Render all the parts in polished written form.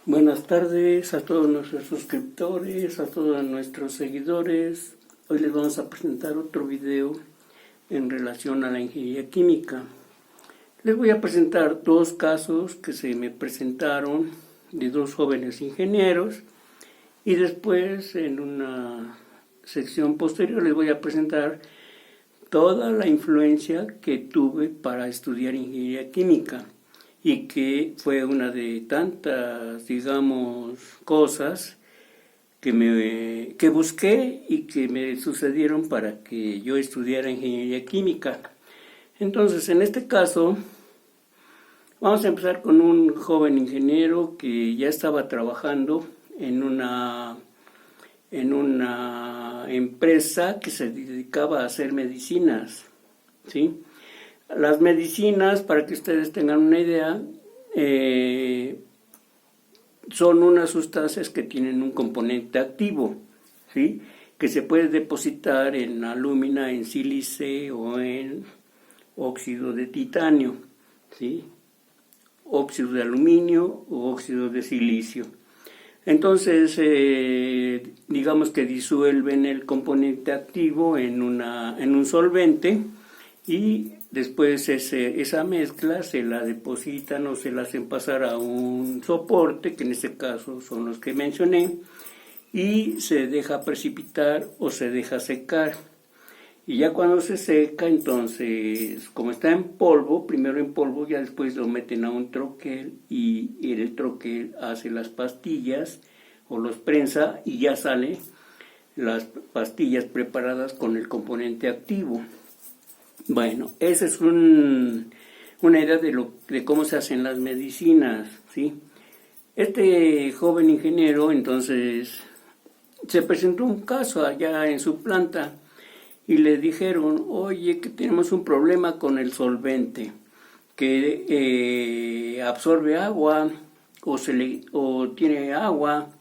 Buenas tardes a todos nuestros suscriptores, a todos nuestros seguidores. Hoy les vamos a presentar otro video en relación a la ingeniería química. Les voy a presentar dos casos que se me presentaron de dos jóvenes ingenieros y después en una sección posterior les voy a presentar toda la influencia que tuve para estudiar ingeniería química y que fue una de tantas, cosas que busqué y que me sucedieron para que yo estudiara ingeniería química. Entonces, en este caso, vamos a empezar con un joven ingeniero que ya estaba trabajando en una empresa que se dedicaba a hacer medicinas, ¿sí? Las medicinas, para que ustedes tengan una idea, son unas sustancias que tienen un componente activo, ¿sí? Que se puede depositar en alúmina, en sílice o en óxido de titanio, ¿sí? Óxido de aluminio o óxido de silicio. Entonces, digamos que disuelven el componente activo en un solvente y después esa mezcla se la depositan o se la hacen pasar a un soporte, que en este caso son los que mencioné, y se deja precipitar o se deja secar. Y ya cuando se seca, entonces, como está en polvo, primero en polvo, ya después lo meten a un troquel y el troquel hace las pastillas o los prensa y ya salen las pastillas preparadas con el componente activo. Bueno, esa es una idea de cómo se hacen las medicinas, ¿sí? Este joven ingeniero, entonces, se presentó un caso allá en su planta y le dijeron, oye, que tenemos un problema con el solvente, que absorbe agua o tiene agua,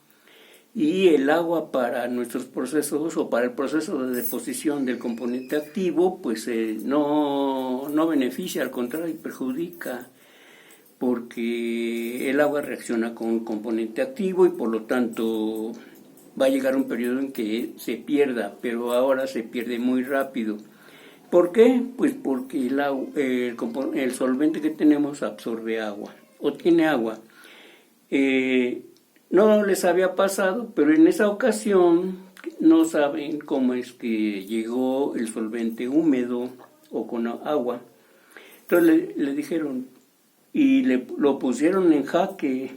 y el agua para nuestros procesos o para el proceso de deposición del componente activo pues no beneficia, al contrario perjudica, porque el agua reacciona con un componente activo y por lo tanto va a llegar un periodo en que se pierda, pero ahora se pierde muy rápido. ¿Por qué? Pues porque el solvente que tenemos absorbe agua o tiene agua. No les había pasado, pero en esa ocasión no saben cómo es que llegó el solvente húmedo o con agua. Entonces le dijeron y lo pusieron en jaque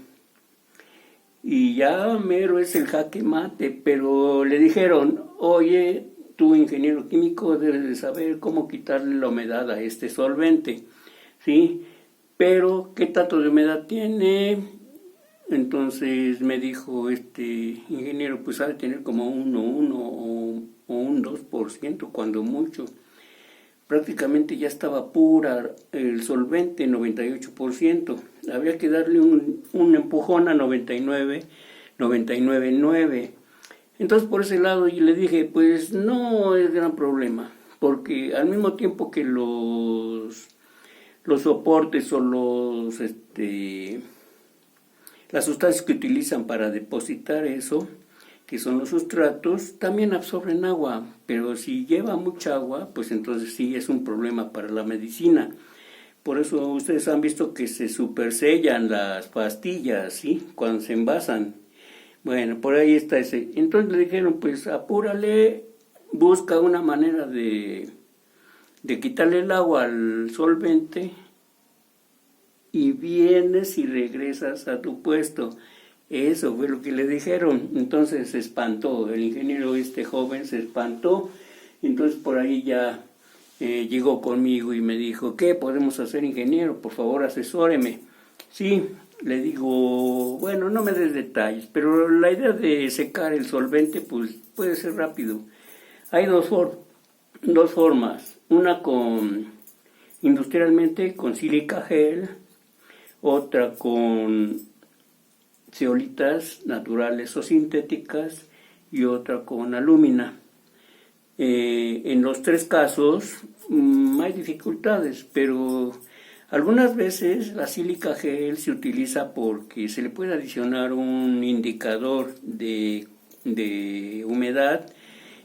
y ya mero es el jaque mate, pero le dijeron, oye, tú ingeniero químico debes de saber cómo quitarle la humedad a este solvente, ¿sí? Pero ¿qué tanto de humedad tiene? Entonces me dijo este ingeniero, pues ha de tener como un 1 o un 2%, cuando mucho. Prácticamente ya estaba pura el solvente, 98%. Habría que darle un empujón a 99.9. Entonces por ese lado yo le dije, pues no es gran problema, porque al mismo tiempo que los soportes o las sustancias que utilizan para depositar eso, que son los sustratos, también absorben agua, pero si lleva mucha agua, pues entonces sí es un problema para la medicina. Por eso ustedes han visto que se supersellan las pastillas, ¿sí? Cuando se envasan. Bueno, por ahí está ese. Entonces le dijeron, pues apúrale, busca una manera de quitarle el agua al solvente y vienes y regresas a tu puesto. Eso fue lo que le dijeron. Entonces se espantó, el ingeniero joven se espantó. Entonces por ahí ya llegó conmigo y me dijo, ¿qué podemos hacer, ingeniero? Por favor, asesóreme. Sí, le digo, bueno, no me des detalles, pero la idea de secar el solvente pues puede ser rápido. Hay dos formas, una industrialmente con sílica gel, otra con zeolitas naturales o sintéticas y otra con alúmina. En los tres casos hay dificultades, pero Algunas veces la sílica gel se utiliza porque se le puede adicionar un indicador de humedad,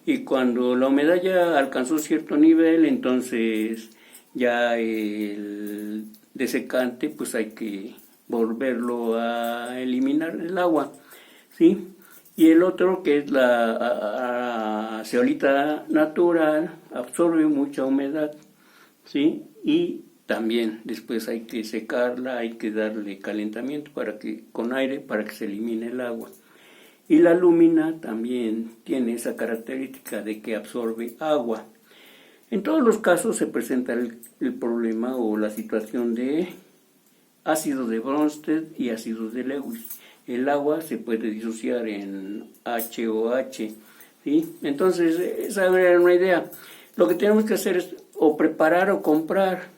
y cuando la humedad ya alcanzó cierto nivel, entonces ya el desecante pues hay que volverlo a eliminar el agua, ¿sí? Y el otro, que es la zeolita natural, absorbe mucha humedad, ¿sí? Y también después hay que secarla, hay que darle calentamiento con aire para que se elimine el agua. Y la lúmina también tiene esa característica de que absorbe agua. En todos los casos se presenta el problema o la situación de ácido de Bronsted y ácido de Lewis. El agua se puede disociar en HOH, ¿sí? Entonces, esa era una idea. Lo que tenemos que hacer es o preparar o comprar.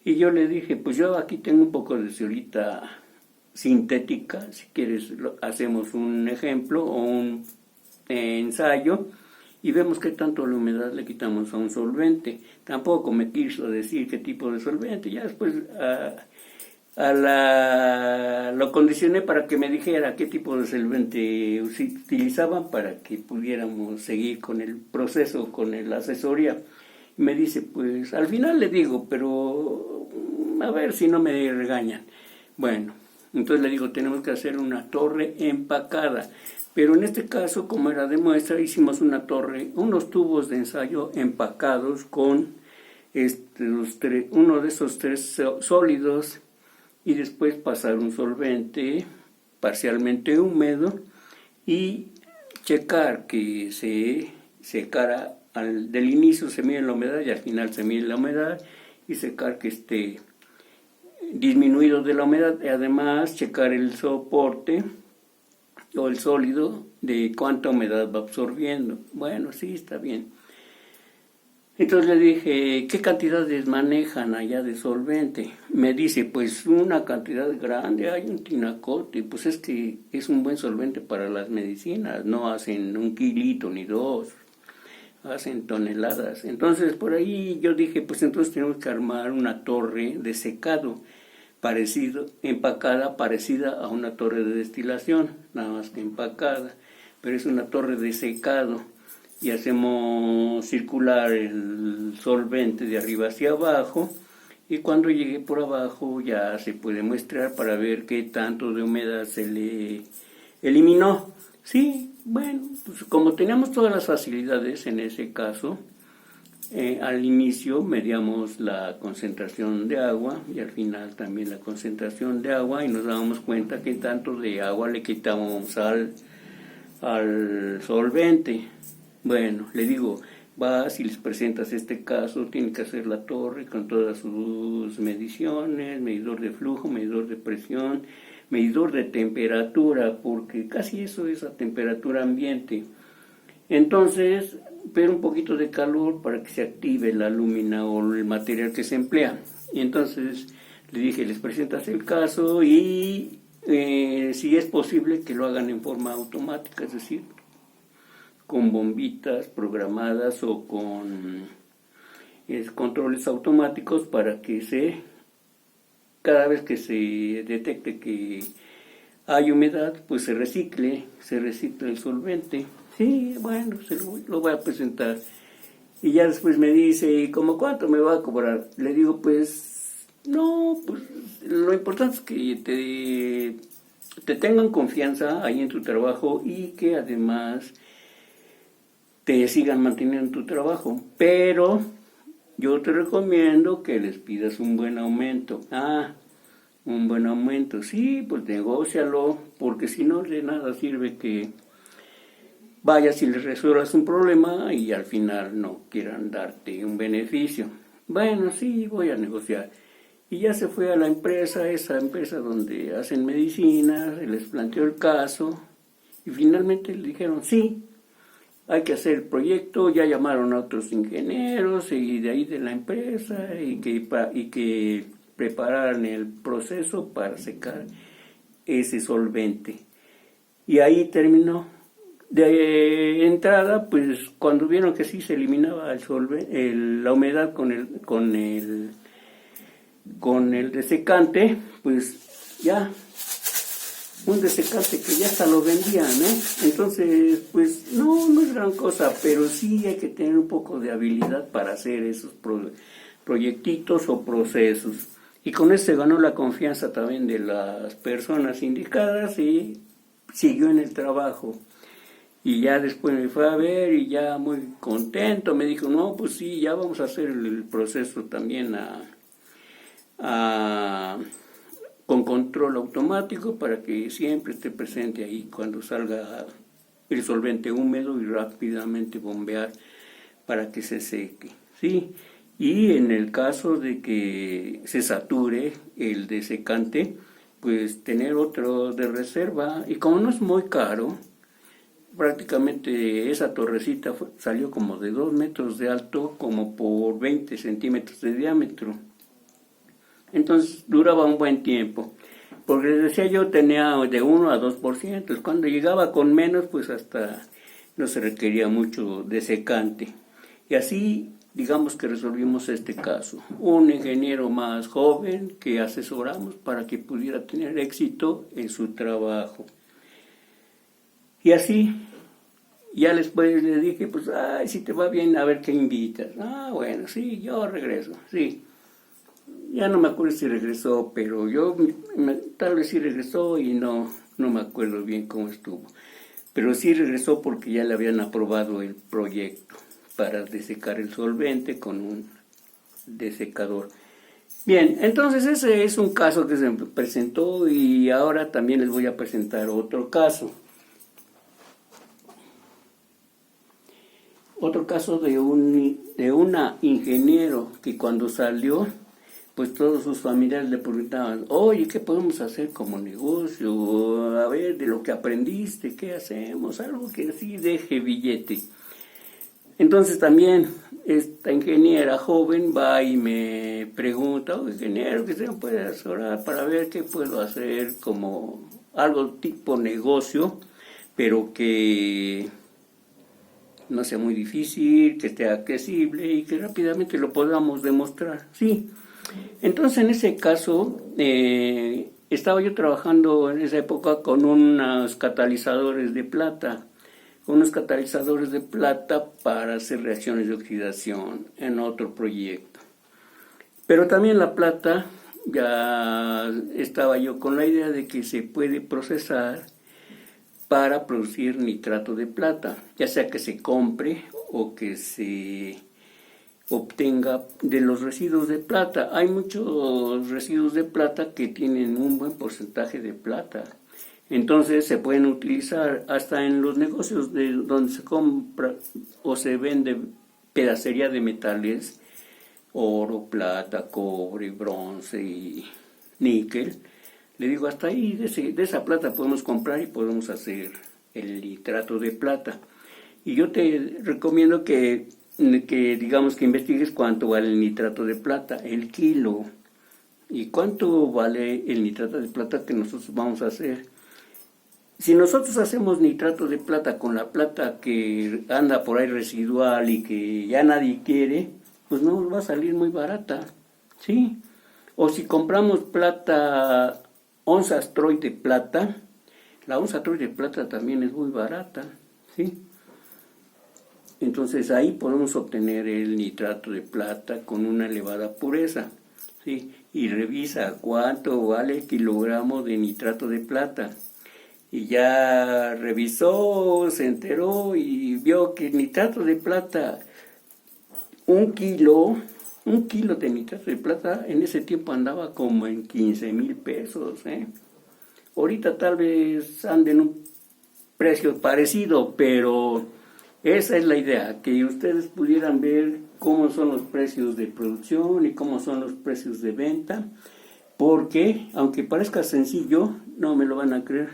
Y yo le dije, pues yo aquí tengo un poco de zeolita sintética, si quieres hacemos un ejemplo o un ensayo y vemos qué tanto la humedad le quitamos a un solvente. Tampoco me quiso decir qué tipo de solvente, ya después lo condicioné para que me dijera qué tipo de solvente utilizaban para que pudiéramos seguir con el proceso, con la asesoría. Y me dice, pues al final le digo, pero a ver si no me regañan. Bueno, entonces le digo, tenemos que hacer una torre empacada. Pero en este caso, como era de muestra, hicimos una torre, unos tubos de ensayo empacados con uno de esos tres sólidos, y después pasar un solvente parcialmente húmedo y checar que se secara. Del inicio se mide la humedad y al final se mide la humedad, y secar que esté disminuido de la humedad, y además checar el soporte o el sólido de cuánta humedad va absorbiendo. Bueno, sí, está bien. Entonces le dije, ¿qué cantidades manejan allá de solvente? Me dice, pues una cantidad grande, hay un tinacote, pues es que es un buen solvente para las medicinas, no hacen 1 kilito ni 2, hacen toneladas. Entonces por ahí yo dije, pues entonces tenemos que armar una torre de secado, empacada, parecida a una torre de destilación, nada más que empacada, pero es una torre de secado, y hacemos circular el solvente de arriba hacia abajo, y cuando llegue por abajo ya se puede muestrar para ver qué tanto de humedad se le eliminó. Sí, bueno, pues como teníamos todas las facilidades en ese caso, al inicio medíamos la concentración de agua y al final también la concentración de agua, y nos dábamos cuenta qué tanto de agua le quitábamos al solvente. Bueno, le digo, vas y les presentas este caso, tienen que hacer la torre con todas sus mediciones, medidor de flujo, medidor de presión, medidor de temperatura, porque casi eso es a temperatura ambiente. Entonces, pero un poquito de calor para que se active la lúmina o el material que se emplea. Y entonces le dije, les presentas el caso y si es posible que lo hagan en forma automática, es decir, con bombitas programadas o con controles automáticos para que cada vez que se detecte que hay humedad, pues se recicla el solvente. Sí, bueno, lo voy a presentar. Y ya después me dice, ¿y cómo cuánto me va a cobrar? Le digo, pues, no, pues lo importante es que te tengan confianza ahí en tu trabajo y que además te sigan manteniendo tu trabajo, pero yo te recomiendo que les pidas un buen aumento. Un buen aumento, sí, pues negócialo, porque si no de nada sirve que vayas y les resuelvas un problema y al final no quieran darte un beneficio. Bueno, sí, voy a negociar. Y ya se fue a la empresa, esa empresa donde hacen medicinas, les planteó el caso y finalmente le dijeron, sí, hay que hacer el proyecto, ya llamaron a otros ingenieros y de ahí de la empresa y que prepararan el proceso para secar ese solvente. Y ahí terminó. De entrada, pues cuando vieron que sí se eliminaba la humedad con el con el desecante, pues ya, un desecante que ya hasta lo vendían, Entonces, pues no es gran cosa, pero sí hay que tener un poco de habilidad para hacer esos proyectitos o procesos. Y con eso se ganó la confianza también de las personas indicadas y siguió en el trabajo. Y ya después me fue a ver y ya muy contento me dijo, no, pues sí, ya vamos a hacer el proceso también con control automático para que siempre esté presente ahí cuando salga el solvente húmedo y rápidamente bombear para que se seque, ¿sí? Y en el caso de que se sature el desecante, pues tener otro de reserva. Y como no es muy caro, prácticamente esa torrecita salió como de 2 metros de alto, como por 20 centímetros de diámetro. Entonces duraba un buen tiempo. Porque les decía yo, tenía de 1 a 2%. Cuando llegaba con menos, pues hasta no se requería mucho desecante. Y así, digamos que resolvimos este caso. Un ingeniero más joven que asesoramos para que pudiera tener éxito en su trabajo. Y así, ya después le dije, pues, ay, si te va bien, a ver qué invitas. Ah, bueno, sí, yo regreso, sí. Ya no me acuerdo si regresó, pero tal vez sí regresó y no me acuerdo bien cómo estuvo. Pero sí regresó porque ya le habían aprobado el proyecto para desecar el solvente con un desecador. Bien, entonces ese es un caso que se me presentó y ahora también les voy a presentar otro caso. Otro caso de una ingeniero que cuando salió, pues todos sus familiares le preguntaban, oye, ¿qué podemos hacer como negocio? A ver, de lo que aprendiste, ¿qué hacemos? Algo que así deje billete. Entonces también esta ingeniera joven va y me pregunta, oye, ingeniero, ¿qué se me puede asesorar para ver qué puedo hacer como algo tipo negocio, pero que no sea muy difícil, que esté accesible y que rápidamente lo podamos demostrar? Sí. Entonces, en ese caso, estaba yo trabajando en esa época con unos catalizadores de plata, para hacer reacciones de oxidación en otro proyecto. Pero también la plata, ya estaba yo con la idea de que se puede procesar para producir nitrato de plata, ya sea que se compre o que se obtenga de los residuos de plata. Hay muchos residuos de plata que tienen un buen porcentaje de plata. Entonces se pueden utilizar hasta en los negocios donde se compra o se vende pedacería de metales, oro, plata, cobre, bronce y níquel. Le digo, hasta ahí de esa plata podemos comprar y podemos hacer el nitrato de plata. Y yo te recomiendo que digamos que investigues cuánto vale el nitrato de plata, el kilo, y cuánto vale el nitrato de plata que nosotros vamos a hacer. Si nosotros hacemos nitrato de plata con la plata que anda por ahí residual y que ya nadie quiere, pues no nos va a salir muy barata, ¿sí? O si compramos plata, onzas Troy de plata, la onza Troy de plata también es muy barata, ¿sí? Entonces ahí podemos obtener el nitrato de plata con una elevada pureza, ¿sí? Y revisa cuánto vale el kilogramo de nitrato de plata. Y ya revisó, se enteró y vio que el nitrato de plata, un kilo de nitrato de plata en ese tiempo andaba como en 15,000 pesos. Ahorita tal vez ande en un precio parecido, pero esa es la idea, que ustedes pudieran ver cómo son los precios de producción y cómo son los precios de venta, porque aunque parezca sencillo, no me lo van a creer.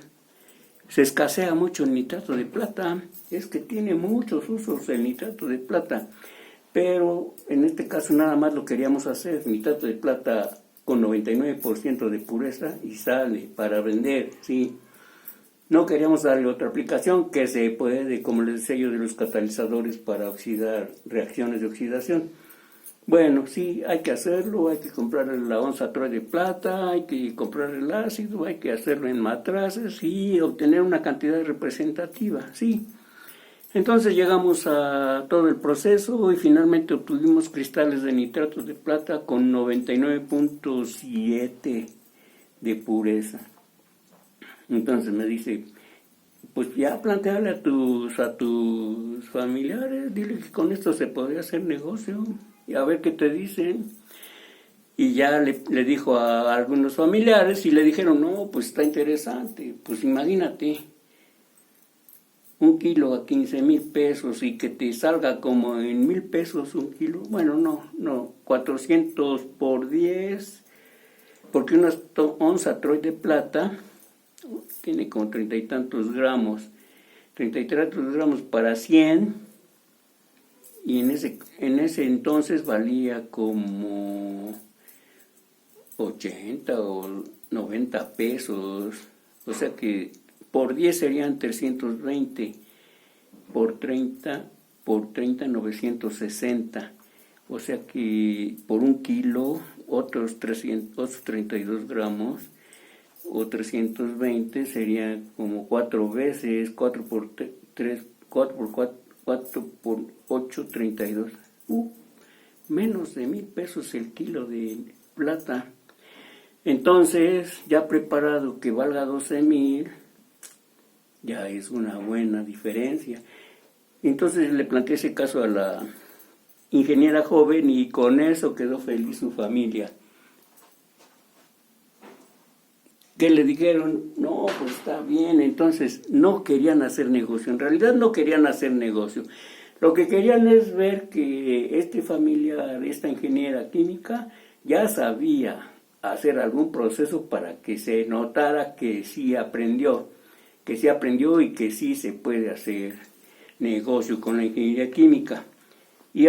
Se escasea mucho el nitrato de plata, es que tiene muchos usos el nitrato de plata, pero en este caso nada más lo queríamos hacer, nitrato de plata con 99% de pureza y sale para vender, ¿sí? No queríamos darle otra aplicación que se puede, como les decía yo, de los catalizadores para oxidar, reacciones de oxidación. Bueno, sí, hay que hacerlo, hay que comprar la onza Troy de plata, hay que comprar el ácido, hay que hacerlo en matraces y obtener una cantidad representativa, sí. Entonces llegamos a todo el proceso y finalmente obtuvimos cristales de nitrato de plata con 99.7 de pureza. Entonces me dice, pues ya planteale a tus familiares, dile que con esto se podría hacer negocio y a ver qué te dicen. Y ya le dijo a algunos familiares y le dijeron, no, pues está interesante, pues imagínate, 1 kilo a 15,000 pesos y que te salga como en 1,000 pesos 1 kilo. Bueno, no, 400 por 10, porque una onza Troy de plata tiene como 30 y tantos gramos, 30 y tantos gramos para 100, y en ese entonces valía como 80 o 90 pesos, o sea que por 10 serían 320, por 30 960, o sea que por 1 kilo otros 32 gramos o 320 sería como 4 veces, 4 por 3, 4 por 4 por 8, 32. Menos de 1,000 pesos el kilo de plata. Entonces, ya preparado que valga 12,000, ya es una buena diferencia. Entonces le planteé ese caso a la ingeniera joven y con eso quedó feliz su familia. Que le dijeron, no, pues está bien. Entonces no querían hacer negocio, en realidad no querían hacer negocio. Lo que querían es ver que este familiar, esta ingeniera química, ya sabía hacer algún proceso para que se notara que sí aprendió y que sí se puede hacer negocio con la ingeniería química. Y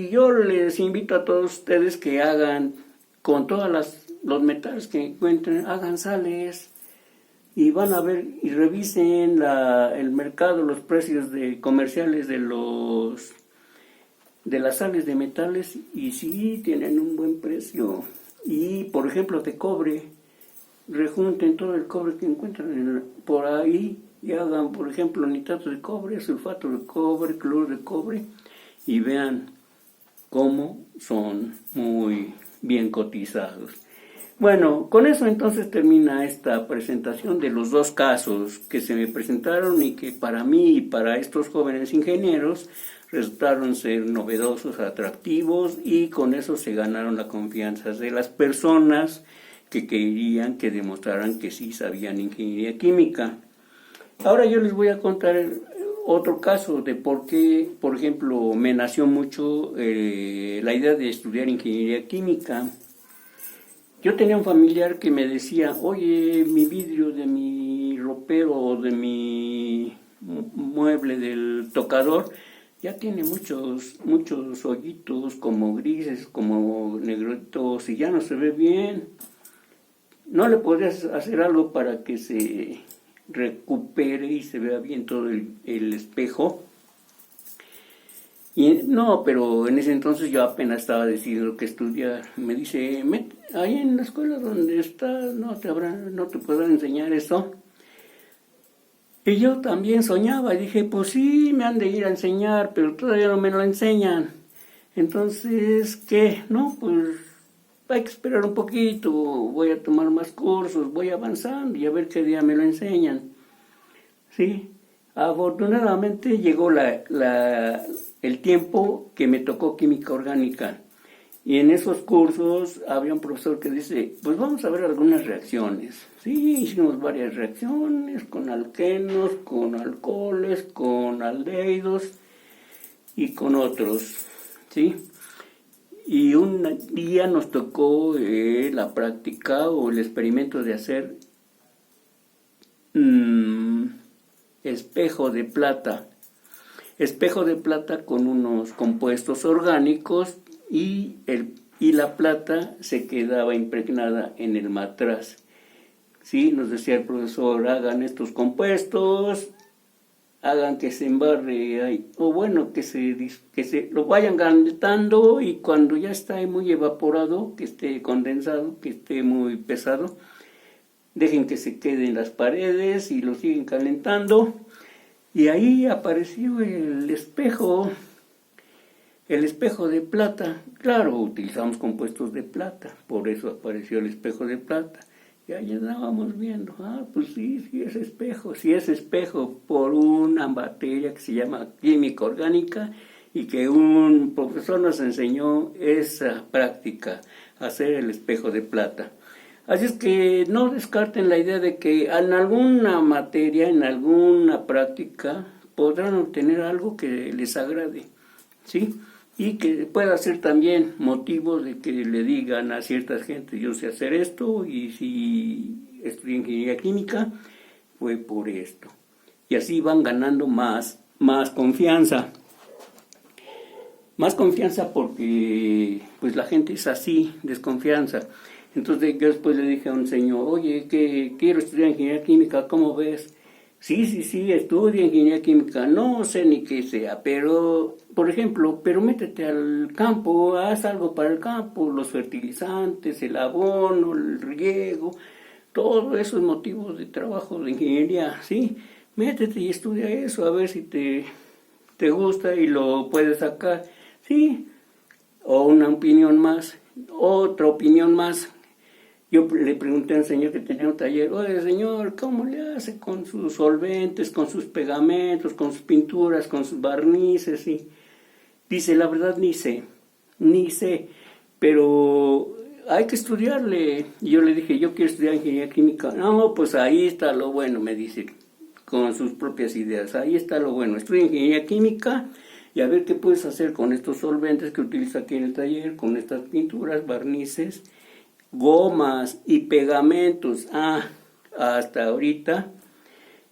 yo les invito a todos ustedes que hagan con todos los metales que encuentren, hagan sales y van a ver y revisen el mercado, los precios comerciales de las sales de metales, y sí tienen un buen precio. Y por ejemplo de cobre, rejunten todo el cobre que encuentran por ahí y hagan, por ejemplo, nitrato de cobre, sulfato de cobre, cloro de cobre, y vean cómo son muy bien cotizados. Bueno, con eso entonces termina esta presentación de los dos casos que se me presentaron y que para mí y para estos jóvenes ingenieros resultaron ser novedosos, atractivos, y con eso se ganaron la confianza de las personas que querían que demostraran que sí sabían ingeniería química. Ahora yo les voy a contar otro caso de por qué, por ejemplo, me nació mucho la idea de estudiar ingeniería química. Yo tenía un familiar que me decía, oye, mi vidrio de mi ropero o de mi mueble del tocador ya tiene muchos hoyitos como grises, como negritos, y ya no se ve bien. ¿No le podrías hacer algo para que se recupere y se vea bien todo el espejo? Y no, pero en ese entonces yo apenas estaba decidiendo qué estudiar. Me dice, ahí en la escuela donde estás, no te podrán enseñar eso. Y yo también soñaba y dije, pues sí, me han de ir a enseñar, pero todavía no me lo enseñan. Entonces, ¿qué? No, pues hay que esperar un poquito, voy a tomar más cursos, voy avanzando y a ver qué día me lo enseñan. Sí, afortunadamente llegó el tiempo que me tocó química orgánica. Y en esos cursos había un profesor que dice, pues vamos a ver algunas reacciones. Sí, hicimos varias reacciones con alquenos, con alcoholes, con aldehídos y con otros, ¿sí? Y un día nos tocó la práctica o el experimento de hacer espejo de plata. Espejo de plata con unos compuestos orgánicos y la plata se quedaba impregnada en el matraz. Sí, nos decía el profesor, hagan estos compuestos, hagan que se embarre ahí, o bueno, que se lo vayan calentando y cuando ya está muy evaporado, que esté condensado, que esté muy pesado, dejen que se quede en las paredes y lo siguen calentando. Y ahí apareció el espejo de plata. Claro, utilizamos compuestos de plata, por eso apareció el espejo de plata. Y ahí andábamos viendo, pues sí es espejo por una materia que se llama química orgánica y que un profesor nos enseñó esa práctica, hacer el espejo de plata. Así es que no descarten la idea de que en alguna materia, en alguna práctica, podrán obtener algo que les agrade, ¿sí? Y que pueda ser también motivo de que le digan a ciertas gente, yo sé hacer esto, y si estudié ingeniería química, fue por esto. Y así van ganando más confianza. Más confianza porque pues la gente es así, desconfianza. Entonces yo después le dije a un señor, oye, que quiero estudiar ingeniería química, ¿cómo ves? Sí, estudia ingeniería química, no sé ni qué sea, pero, por ejemplo, métete al campo, haz algo para el campo, los fertilizantes, el abono, el riego, todos esos motivos de trabajo de ingeniería, ¿sí? Métete y estudia eso, a ver si te gusta y lo puedes sacar, ¿sí? O una opinión más, otra opinión más. Yo le pregunté al señor que tenía un taller, oye señor, ¿cómo le hace con sus solventes, con sus pegamentos, con sus pinturas, con sus barnices? Y dice, la verdad ni sé, pero hay que estudiarle. Y yo le dije, yo quiero estudiar ingeniería química. No, pues ahí está lo bueno, me dice, con sus propias ideas, ahí está lo bueno, estudia ingeniería química y a ver qué puedes hacer con estos solventes que utiliza aquí en el taller, con estas pinturas, barnices, gomas y pegamentos. Hasta ahorita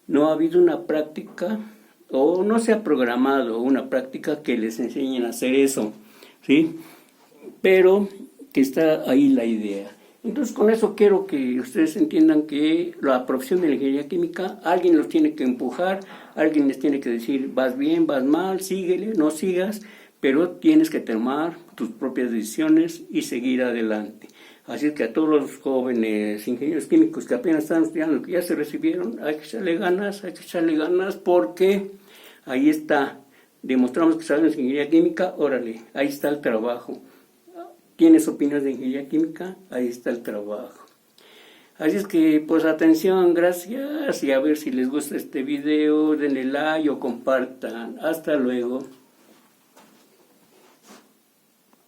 no ha habido una práctica o no se ha programado una práctica que les enseñen a hacer eso, ¿sí? Pero que está ahí la idea. Entonces con eso quiero que ustedes entiendan que la profesión de la ingeniería química, alguien los tiene que empujar, alguien les tiene que decir, vas bien, vas mal, síguele, no sigas, pero tienes que tomar tus propias decisiones y seguir adelante. Así es que a todos los jóvenes ingenieros químicos que apenas están estudiando, que ya se recibieron, hay que echarle ganas porque ahí está, demostramos que sabemos ingeniería química, órale, ahí está el trabajo. ¿Tienes opiniones de ingeniería química? Ahí está el trabajo. Así es que, pues atención, gracias, y a ver si les gusta este video, denle like o compartan. Hasta luego.